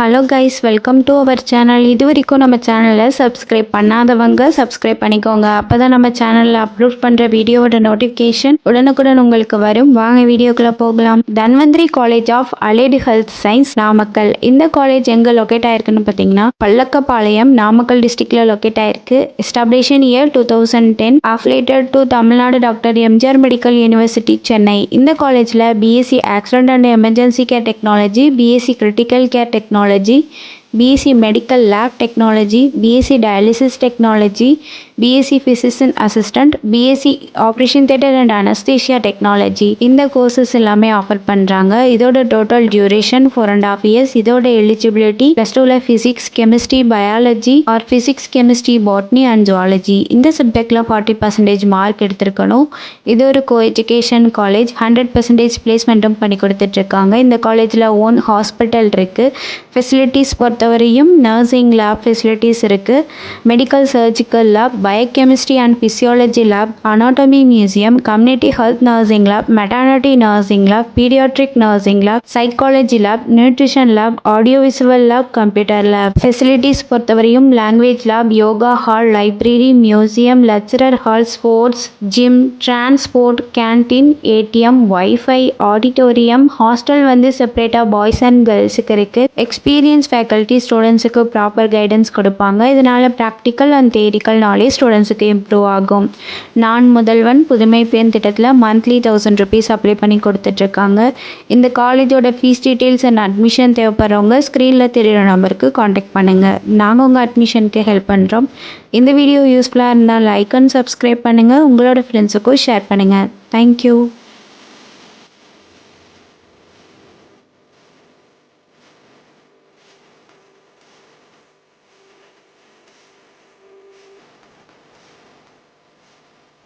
Hello guys, welcome to our channel. இது வரைக்கும் நம்ம சேனலில் சப்ஸ்கிரைப் பண்ணாதவங்க சப்ஸ்கிரைப் பண்ணிக்கோங்க. அப்போ தான் நம்ம சேனலில் அப்லோட் பண்ணுற வீடியோவோட நோட்டிஃபிகேஷன் உடனுக்குடன் உங்களுக்கு வரும். வாங்க வீடியோக்குள்ளே போகலாம். Dhanvantari college of allied health science, Namakkal. இந்த காலேஜ் எங்கே லொக்கேட் ஆயிருக்குன்னு பார்த்தீங்கன்னா பல்லக்கப்பாளையம், நாமக்கல் டிஸ்ட்ரிக்டில் லொக்கேட் ஆயிருக்கு. Establishment year 2010. Affiliated to Tamil Nadu doctor MGR medical university, Chennai. இந்த காலேஜில் BSc accident and emergency care technology, BSc critical care technology, BSc Medical Lab Technology, BSc Dialysis Technology, BSc Physician Assistant, BSc Operation Theatre and Anesthesia Technology. இந்த courses எல்லாமே offer பண்ணுறாங்க. இதோட total duration 4.5 years. இதோட eligibility +2ல physics, chemistry, biology or physics, chemistry, botany and zoology இந்த சப்ஜெக்டில் 40% mark எடுத்திருக்கணும். இது ஒரு கோ எஜுகேஷன் காலேஜ். 100% பிளேஸ்மெண்ட்டும் பண்ணி கொடுத்துட்ருக்காங்க. இந்த காலேஜில் ஓன் ஹாஸ்பிட்டல் இருக்குது. ஃபெசிலிட்டிஸ் பொறுத்தவரையும் நர்சிங் லேப் ஃபெசிலிட்டிஸ் இருக்குது. Medical surgical lab, biochemistry and physiology lab, anatomy museum, community health nursing lab, maternity nursing lab, paediatric nursing lab, psychology lab, nutrition lab, audio visual lab, computer lab. Facilities பொறுத்தவரையும் language lab, yoga hall, library, museum, lecturer hall, sports, gym, transport, canteen, ATM, wifi, auditorium, hostel வந்து செப்பரேட்டாக boys and கேர்ள்ஸுக்கு இருக்குது. Experience faculty ஸ்டூடெண்ட்ஸுக்கு proper guidance கொடுப்பாங்க. இதனால் practical and தியரிக்கல் knowledge ஸ்டூடெண்ட்ஸுக்கு improve ஆகும். நான் முதல்வன் புதுமை பெண் திட்டத்தில் மந்த்லி 1000 rupees அப்ளை பண்ணி கொடுத்துட்ருக்காங்க. இந்த காலேஜோட ஃபீஸ் டீட்டெயில்ஸ் அண்ட் அட்மிஷன் தேவைப்படுறவங்க ஸ்க்ரீனில் தெரிகிற நம்பருக்கு காண்டாக்ட் பண்ணுங்கள். நாங்கள் உங்கள் அட்மிஷனுக்கு ஹெல்ப் பண்ணுறோம். இந்த வீடியோ யூஸ்ஃபுல்லாக இருந்தால் லைக் அண்ட் சப்ஸ்கிரைப் பண்ணுங்கள். உங்களோட ஃப்ரெண்ட்ஸுக்கும் ஷேர் பண்ணுங்கள். தேங்க்யூ.